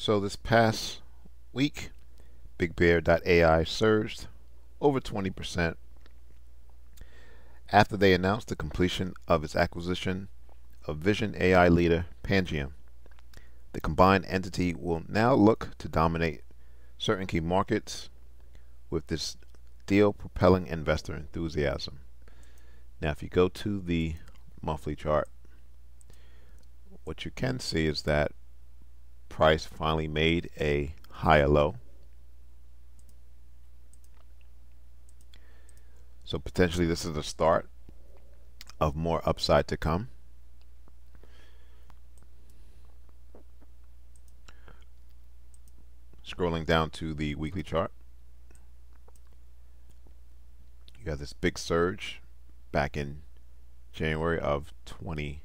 So this past week, BigBear.ai surged over 20% after they announced the completion of its acquisition of vision AI leader Pangiam. The combined entity will now look to dominate certain key markets, with this deal propelling investor enthusiasm. Now, if you go to the monthly chart, what you can see is that price finally made a higher low. So potentially this is the start of more upside to come. Scrolling down to the weekly chart, you got this big surge back in January of 2023.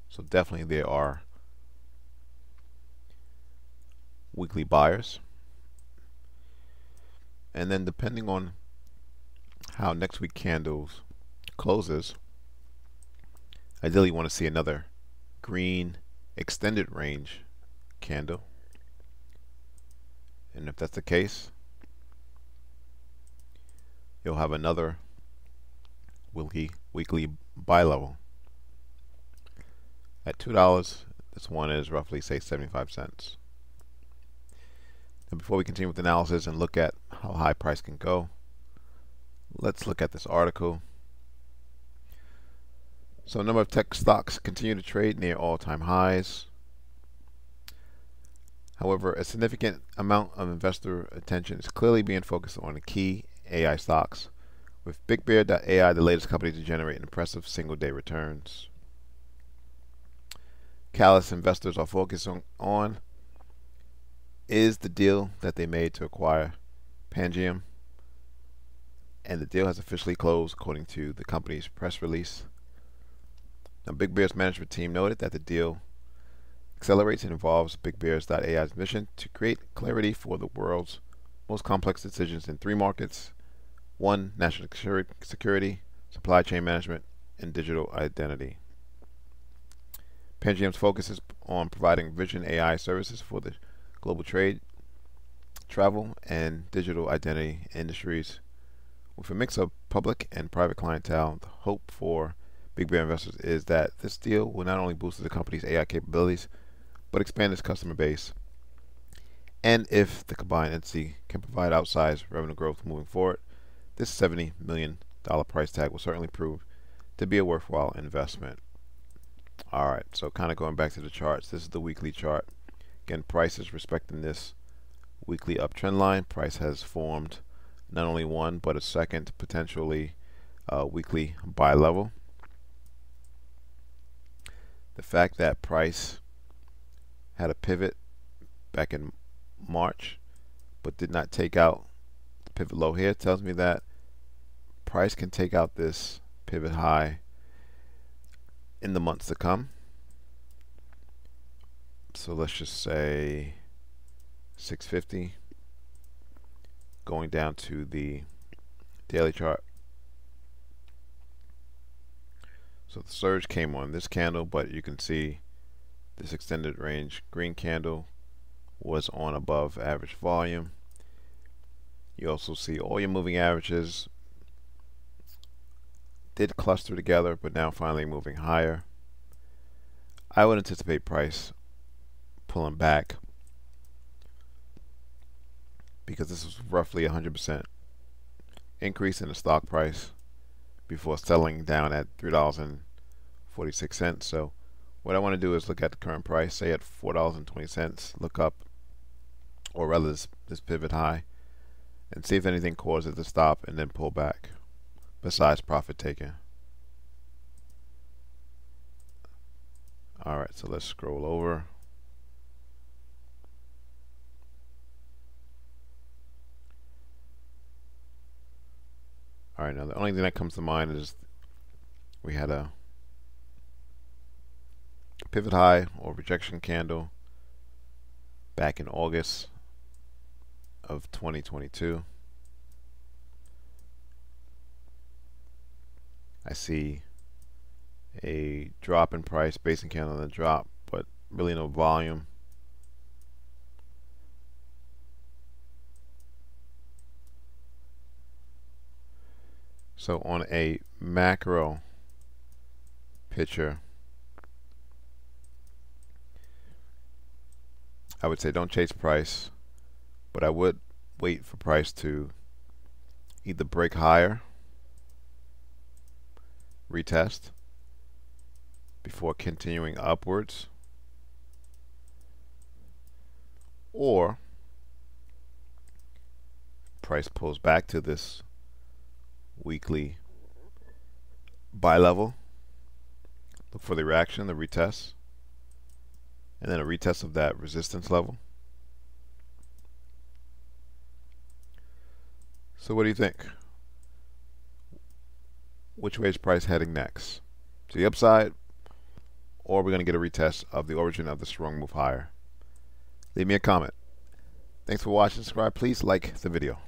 So definitely there are weekly buyers. And then depending on how next week candles closes, ideally you want to see another green extended range candle. And if that's the case, you'll have another weekly buy level. At $2, this one is roughly, say, 75 cents. And before we continue with the analysis and look at how high price can go, let's look at this article. So a number of tech stocks continue to trade near all-time highs. However, a significant amount of investor attention is clearly being focused on the key AI stocks, with BigBear.ai the latest company to generate impressive single-day returns. Catalyst investors are focusing on is the deal that they made to acquire Pangiam, and the deal has officially closed according to the company's press release. Now, BigBear's management team noted that the deal accelerates and involves BigBear's.ai's mission to create clarity for the world's most complex decisions in three markets: one, national security, supply chain management, and digital identity. Pangiam's focus is on providing vision AI services for the global trade, travel, and digital identity industries. With a mix of public and private clientele, the hope for BigBear investors is that this deal will not only boost the company's AI capabilities, but expand its customer base. And if the combined entity can provide outsized revenue growth moving forward, this $70 million price tag will certainly prove to be a worthwhile investment. Alright, so kind of going back to the charts, this is the weekly chart. Again, price is respecting this weekly uptrend line. Price has formed not only one, but a second potentially weekly buy level. The fact that price had a pivot back in March, but did not take out the pivot low here, tells me that price can take out this pivot high in the months to come. So let's just say 650, going down to the daily chart. So the surge came on this candle, but you can see this extended range green candle was on above average volume. You also see all your moving averages did cluster together, but now finally moving higher. I would anticipate price pulling back because this was roughly 100% increase in the stock price before settling down at $3.46. So what I want to do is look at the current price, say at $4.20, look up, or rather this pivot high, and see if anything causes it to stop and then pull back besides profit taking. Alright, so let's scroll over. Alright, now the only thing that comes to mind is we had a pivot high or rejection candle back in August of 2022. I see a drop in price, basing candle on a drop, but really no volume. So on a macro picture, I would say don't chase price, but I would wait for price to either break higher, retest, before continuing upwards, or price pulls back to this weekly buy level, look for the reaction, the retest, and then a retest of that resistance level. So what do you think? Which way is price heading next? To the upside, or we're going to get a retest of the origin of the strong move higher? Leave me a comment. Thanks for watching. Subscribe. Please like the video.